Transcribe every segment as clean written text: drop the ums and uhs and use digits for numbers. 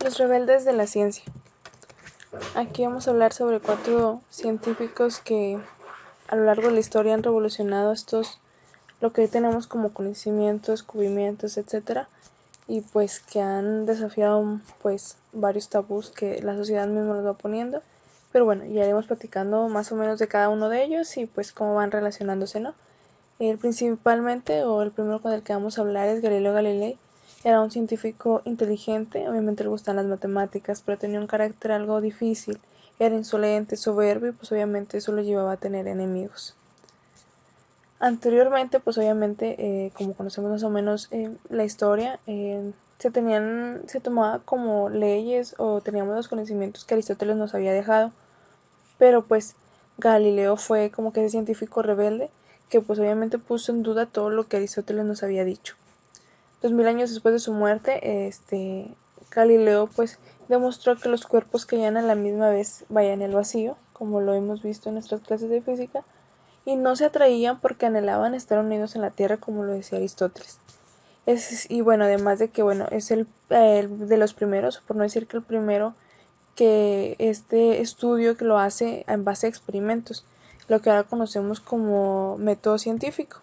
Los rebeldes de la ciencia. Aquí vamos a hablar sobre 4 científicos que a lo largo de la historia han revolucionado lo que hoy tenemos como conocimientos, descubrimientos, etcétera, y pues que han desafiado pues varios tabús que la sociedad misma nos va poniendo. Pero bueno, ya iremos platicando más o menos de cada uno de ellos y pues cómo van relacionándose, ¿no? Principalmente, o el primero con el que vamos a hablar, es Galileo Galilei. Era un científico inteligente, obviamente le gustan las matemáticas, pero tenía un carácter algo difícil, era insolente, soberbio, y pues obviamente eso lo llevaba a tener enemigos. Anteriormente, pues obviamente, como conocemos más o menos la historia, se tomaba como leyes o teníamos los conocimientos que Aristóteles nos había dejado, pero pues Galileo fue como que ese científico rebelde que pues obviamente puso en duda todo lo que Aristóteles nos había dicho. 2000 años después de su muerte, Galileo pues demostró que los cuerpos caían a la misma vez vayan en el vacío, como lo hemos visto en nuestras clases de física, y no se atraían porque anhelaban estar unidos en la Tierra, como lo decía Aristóteles. Y bueno, además de que bueno, es el de los primeros, por no decir que el primero, que este estudio que lo hace en base a experimentos, lo que ahora conocemos como método científico.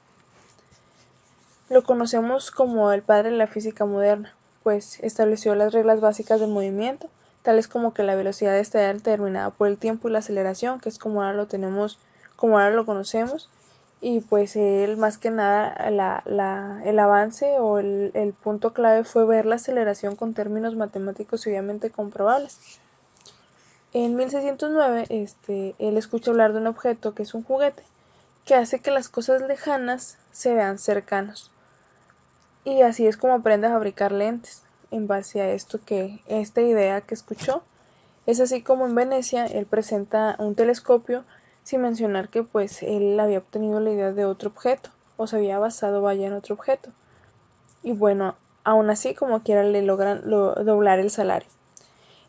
Lo conocemos como el padre de la física moderna, pues estableció las reglas básicas del movimiento, tales como que la velocidad está determinada por el tiempo y la aceleración, que es como ahora lo tenemos, como ahora lo conocemos, y pues él más que nada el avance o el punto clave fue ver la aceleración con términos matemáticos y obviamente comprobables. En 1609, él escucha hablar de un objeto que es un juguete, que hace que las cosas lejanas se vean cercanos. Y así es como aprende a fabricar lentes, en base a esta idea que escuchó. Es así como en Venecia él presenta un telescopio, sin mencionar que pues él había obtenido la idea de otro objeto, o se había basado vaya en otro objeto. Y bueno, aún así como quiera le logran doblar el salario.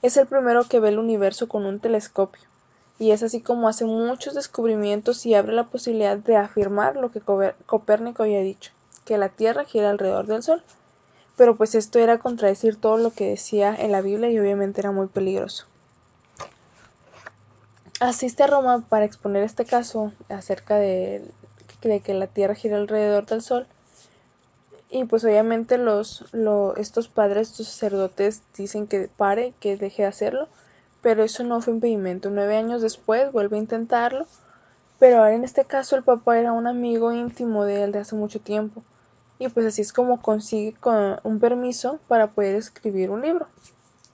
Es el primero que ve el universo con un telescopio, y es así como hace muchos descubrimientos y abre la posibilidad de afirmar lo que Copérnico había dicho, que la Tierra gira alrededor del Sol. Pero pues esto era contradecir todo lo que decía en la Biblia y obviamente era muy peligroso. Asiste a Roma para exponer este caso acerca de que la Tierra gira alrededor del Sol. Y pues obviamente estos padres, estos sacerdotes dicen que pare, que deje de hacerlo, pero eso no fue impedimento. 9 años después vuelve a intentarlo, pero ahora en este caso el Papa era un amigo íntimo de él de hace mucho tiempo, y pues así es como consigue un permiso para poder escribir un libro.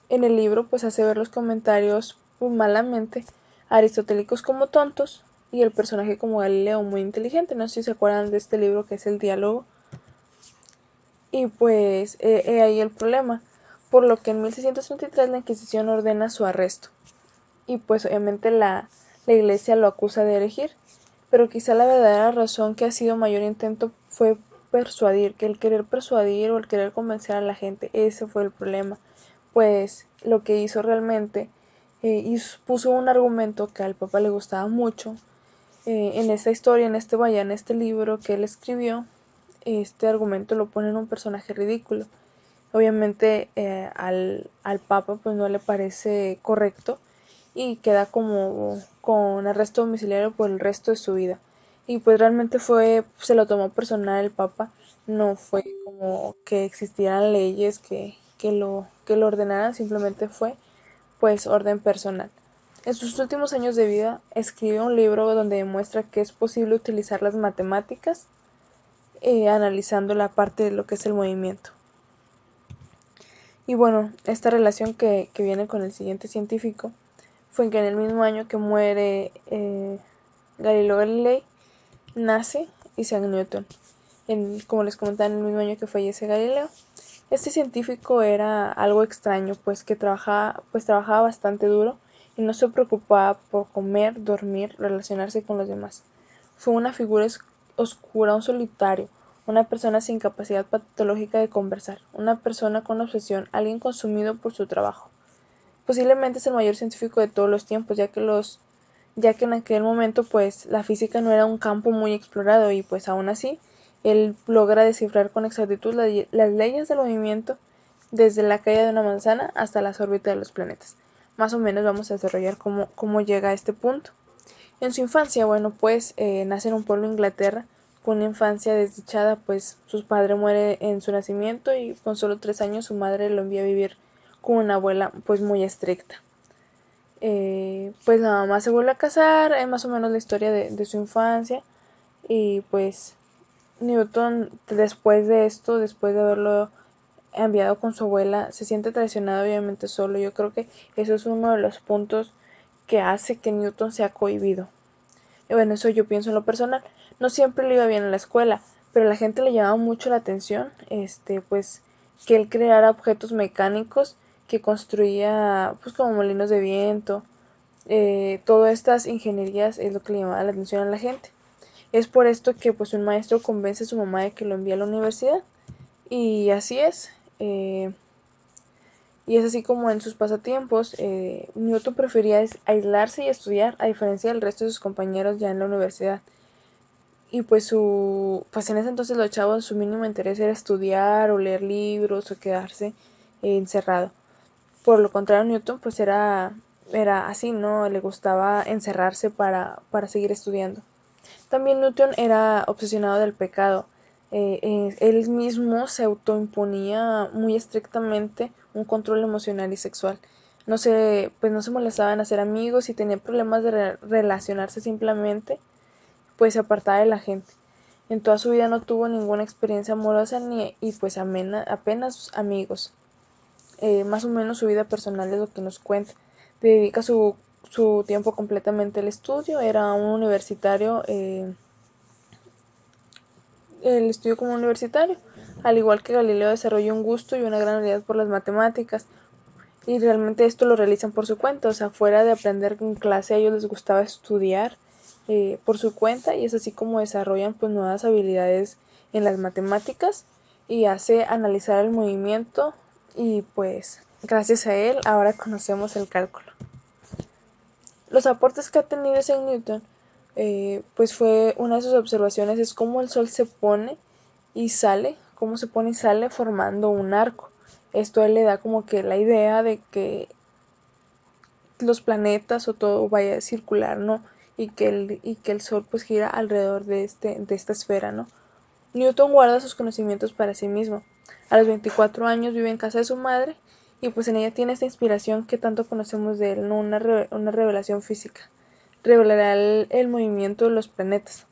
En el libro pues hace ver los comentarios muy malamente aristotélicos como tontos y el personaje como Galileo muy inteligente. No sé si se acuerdan de este libro que es El Diálogo. Y pues ahí el problema, por lo que en 1633 la Inquisición ordena su arresto. Y pues obviamente la iglesia lo acusa de elegir, pero quizá la verdadera razón que ha sido mayor intento fue persuadir, que el querer persuadir o el querer convencer a la gente, ese fue el problema. Pues lo que hizo realmente, puso un argumento que al Papa le gustaba mucho, en esta historia, en este libro que él escribió, este argumento lo pone en un personaje ridículo. Obviamente al Papa pues no le parece correcto y queda como con arresto domiciliario por el resto de su vida. Y pues realmente se lo tomó personal el Papa, no fue como que existieran leyes que lo ordenaran, simplemente fue pues orden personal. En sus últimos años de vida escribe un libro donde demuestra que es posible utilizar las matemáticas analizando la parte de lo que es el movimiento. Y bueno, esta relación que viene con el siguiente científico fue que en el mismo año que muere Galileo Galilei, nace Isaac Newton. Como les comentaba, en el mismo año que fallece Galileo. Este científico era algo extraño, pues que trabajaba bastante duro y no se preocupaba por comer, dormir, relacionarse con los demás. Fue una figura oscura, un solitario, una persona sin capacidad patológica de conversar, una persona con obsesión, alguien consumido por su trabajo. Posiblemente es el mayor científico de todos los tiempos, ya que en aquel momento pues la física no era un campo muy explorado y pues aún así él logra descifrar con exactitud las leyes del movimiento desde la caída de una manzana hasta las órbitas de los planetas. Más o menos vamos a desarrollar cómo llega a este punto. En su infancia, bueno, pues nace en un pueblo de Inglaterra con una infancia desdichada, pues su padre muere en su nacimiento y con solo 3 años su madre lo envía a vivir con una abuela pues muy estricta. Pues la mamá se vuelve a casar, es más o menos la historia de su infancia y pues Newton después de esto, después de haberlo enviado con su abuela, se siente traicionado obviamente solo. Yo creo que eso es uno de los puntos que hace que Newton sea cohibido. Y bueno, eso yo pienso en lo personal. No siempre le iba bien en la escuela, pero a la gente le llamaba mucho la atención, pues que él creara objetos mecánicos que construía, pues como molinos de viento. Todas estas ingenierías es lo que le llamaba la atención a la gente. Es por esto que pues un maestro convence a su mamá de que lo envíe a la universidad. Y así es. Y es así como en sus pasatiempos, Newton prefería aislarse y estudiar, a diferencia del resto de sus compañeros ya en la universidad. Y pues pues en ese entonces los chavos su mínimo interés era estudiar o leer libros o quedarse encerrado. Por lo contrario, Newton pues era así, ¿no? Le gustaba encerrarse para seguir estudiando. También Newton era obsesionado del pecado. Él mismo se autoimponía muy estrictamente un control emocional y sexual. Pues no se molestaba en hacer amigos y tenía problemas de relacionarse simplemente, pues se apartaba de la gente. En toda su vida no tuvo ninguna experiencia amorosa y pues apenas amigos. Más o menos su vida personal es lo que nos cuenta. Dedica su tiempo completamente al estudio. Era un universitario. El estudio como universitario. Al igual que Galileo desarrolló un gusto y una gran habilidad por las matemáticas. Y realmente esto lo realizan por su cuenta. O sea, fuera de aprender en clase, a ellos les gustaba estudiar por su cuenta. Y es así como desarrollan pues nuevas habilidades en las matemáticas. Y hace analizar el movimiento. Y pues gracias a él ahora conocemos el cálculo. Los aportes que ha tenido Isaac Newton, pues fue una de sus observaciones, es cómo el sol se pone y sale, cómo se pone y sale formando un arco. Esto a él le da como que la idea de que los planetas o todo vaya a circular, ¿no? Y que el sol pues gira alrededor de esta esfera, ¿no? Newton guarda sus conocimientos para sí mismo. A los 24 años vive en casa de su madre y pues en ella tiene esta inspiración que tanto conocemos de él, ¿no? Una revelación física. Revelará el movimiento de los planetas.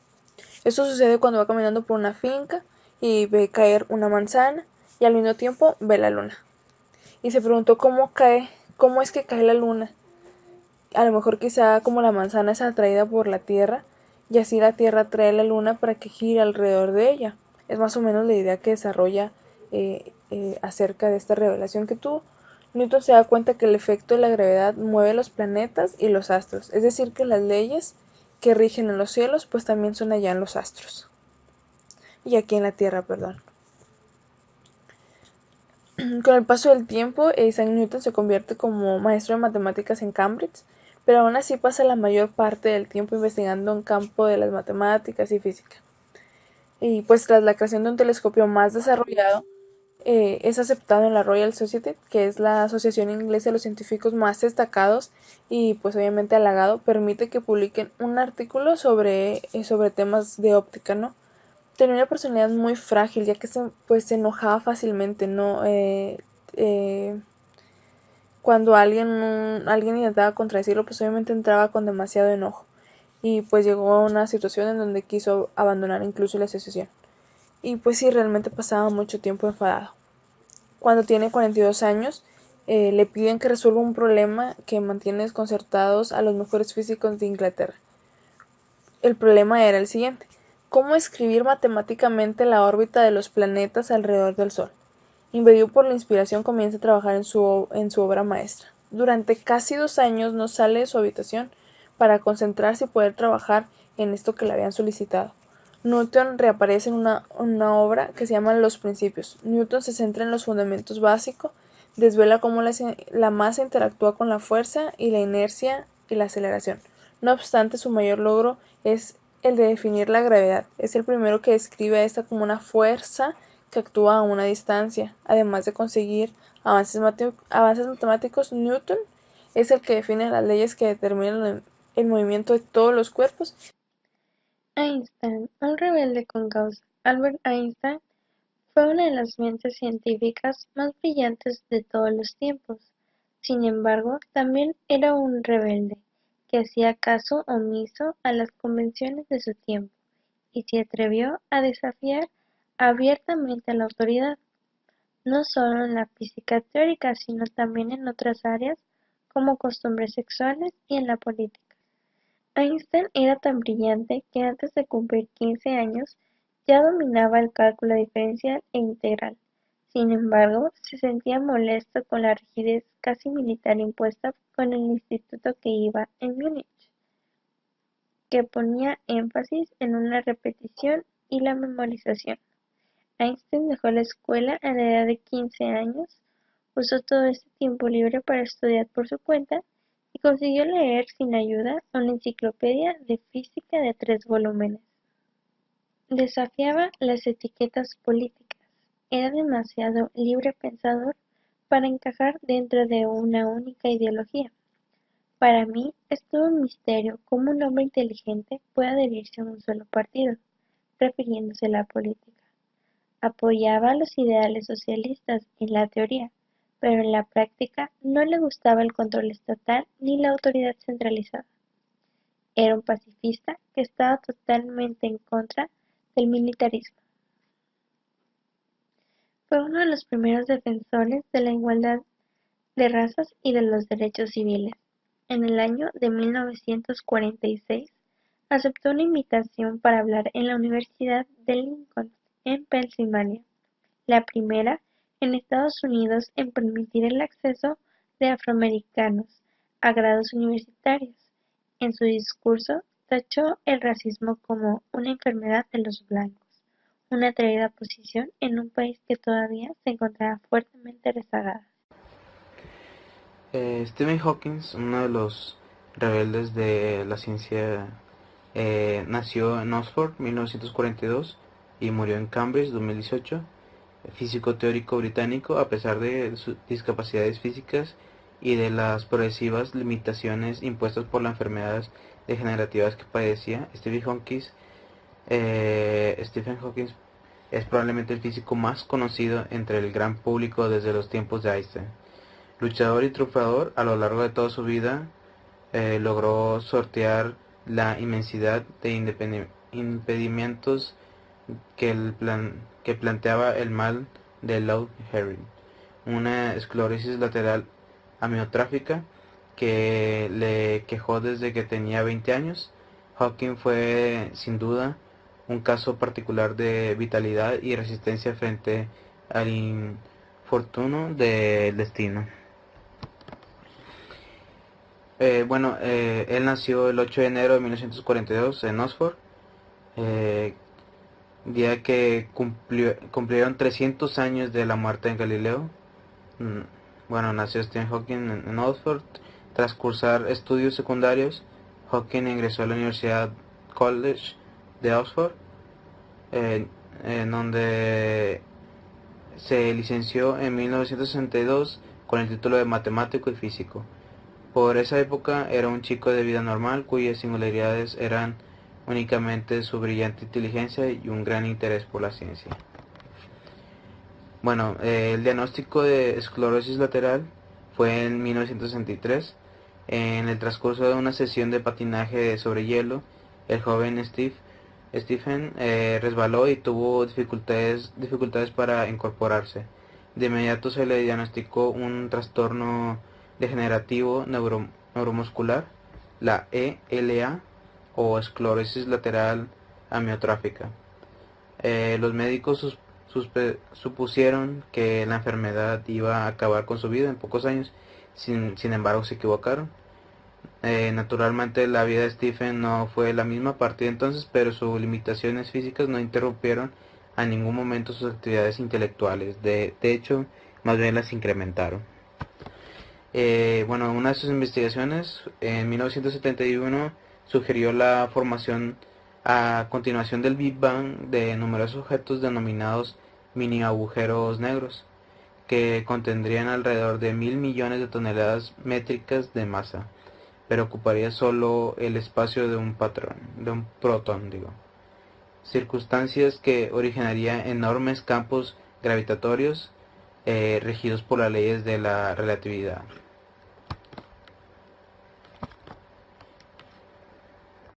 Esto sucede cuando va caminando por una finca y ve caer una manzana y al mismo tiempo ve la luna. Y se preguntó cómo es que cae la luna. A lo mejor quizá como la manzana es atraída por la Tierra y así la Tierra atrae la luna para que gire alrededor de ella. Es más o menos la idea que desarrolla acerca de esta revelación que tuvo. Newton se da cuenta que el efecto de la gravedad mueve los planetas y los astros, es decir, que las leyes que rigen en los cielos pues también son allá en los astros y aquí en la Tierra, perdón. Con el paso del tiempo, Isaac Newton se convierte como maestro de matemáticas en Cambridge, pero aún así pasa la mayor parte del tiempo investigando en campo de las matemáticas y física. Y pues tras la creación de un telescopio más desarrollado, es aceptado en la Royal Society, que es la asociación inglesa de los científicos más destacados y pues obviamente halagado, permite que publiquen un artículo sobre temas de óptica, ¿no? Tenía una personalidad muy frágil, ya que se enojaba fácilmente, ¿no? Eh, Cuando alguien intentaba contradecirlo, pues obviamente entraba con demasiado enojo. Y pues llegó a una situación en donde quiso abandonar incluso la asociación. Y pues sí, realmente pasaba mucho tiempo enfadado. Cuando tiene 42 años, le piden que resuelva un problema que mantiene desconcertados a los mejores físicos de Inglaterra. El problema era el siguiente: ¿cómo escribir matemáticamente la órbita de los planetas alrededor del Sol? Invadido por la inspiración, comienza a trabajar en su obra maestra. Durante casi 2 años no sale de su habitación para concentrarse y poder trabajar en esto que le habían solicitado. Newton reaparece en una obra que se llama Los Principios. Newton se centra en los fundamentos básicos, desvela cómo la masa interactúa con la fuerza y la inercia y la aceleración. No obstante, su mayor logro es el de definir la gravedad. Es el primero que describe a esta como una fuerza que actúa a una distancia. Además de conseguir avances matemáticos, Newton es el que define las leyes que determinan el movimiento de todos los cuerpos. Einstein, un rebelde con causa. Albert Einstein fue una de las mentes científicas más brillantes de todos los tiempos. Sin embargo, también era un rebelde, que hacía caso omiso a las convenciones de su tiempo y se atrevió a desafiar abiertamente a la autoridad, no solo en la física teórica, sino también en otras áreas como costumbres sexuales y en la política. Einstein era tan brillante que antes de cumplir 15 años ya dominaba el cálculo diferencial e integral. Sin embargo, se sentía molesto con la rigidez casi militar impuesta con el instituto que iba en Múnich, que ponía énfasis en una repetición y la memorización. Einstein dejó la escuela a la edad de 15 años, usó todo este tiempo libre para estudiar por su cuenta y consiguió leer sin ayuda una enciclopedia de física de 3 volúmenes. Desafiaba las etiquetas políticas, era demasiado libre pensador para encajar dentro de una única ideología. Para mí es todo un misterio cómo un hombre inteligente puede adherirse a un solo partido, prefiriéndose la política. Apoyaba los ideales socialistas en la teoría, pero en la práctica no le gustaba el control estatal ni la autoridad centralizada. Era un pacifista que estaba totalmente en contra del militarismo. Fue uno de los primeros defensores de la igualdad de razas y de los derechos civiles. En el año de 1946 aceptó una invitación para hablar en la Universidad de Lincoln, en Pensilvania, la primera en Estados Unidos en permitir el acceso de afroamericanos a grados universitarios. En su discurso tachó el racismo como una enfermedad de los blancos, una atrevida posición en un país que todavía se encontraba fuertemente rezagada. Stephen Hawking, uno de los rebeldes de la ciencia, nació en Oxford 1942 y murió en Cambridge 2018. Físico teórico británico, a pesar de sus discapacidades físicas y de las progresivas limitaciones impuestas por las enfermedades degenerativas que padecía, Stephen Hawking es probablemente el físico más conocido entre el gran público desde los tiempos de Einstein. Luchador y triunfador, a lo largo de toda su vida logró sortear la inmensidad de impedimentos que planteaba el mal de Lou Gehrig, una esclerosis lateral amiotrófica que le quejó desde que tenía 20 años. Hawking fue sin duda un caso particular de vitalidad y resistencia frente al infortunio del destino. Él nació el 8 de enero de 1942 en Oxford, eh, día que cumplieron 300 años de la muerte de Galileo. Mm, Nació Stephen Hawking en Oxford. Tras cursar estudios secundarios, Hawking ingresó a la Universidad College de Oxford, eh, en donde se licenció en 1962 con el título de matemático y físico. Por esa época era un chico de vida normal cuyas singularidades eran únicamente su brillante inteligencia y un gran interés por la ciencia. El diagnóstico de esclerosis lateral fue en 1963. En el transcurso de una sesión de patinaje sobre hielo, el joven Stephen resbaló y tuvo dificultades para incorporarse. De inmediato se le diagnosticó un trastorno degenerativo neuromuscular, la ELA, o esclerosis lateral amiotrófica. Los médicos supusieron que la enfermedad iba a acabar con su vida en pocos años. Sin embargo, se equivocaron. Naturalmente, la vida de Stephen no fue la misma a partir de entonces, pero sus limitaciones físicas no interrumpieron a ningún momento sus actividades intelectuales. De hecho, más bien las incrementaron. Una de sus investigaciones en 1971 sugirió la formación a continuación del Big Bang de numerosos objetos denominados mini agujeros negros, que contendrían alrededor de 1.000 millones de toneladas métricas de masa, pero ocuparía solo el espacio de un protón, circunstancias que originarían enormes campos gravitatorios regidos por las leyes de la relatividad.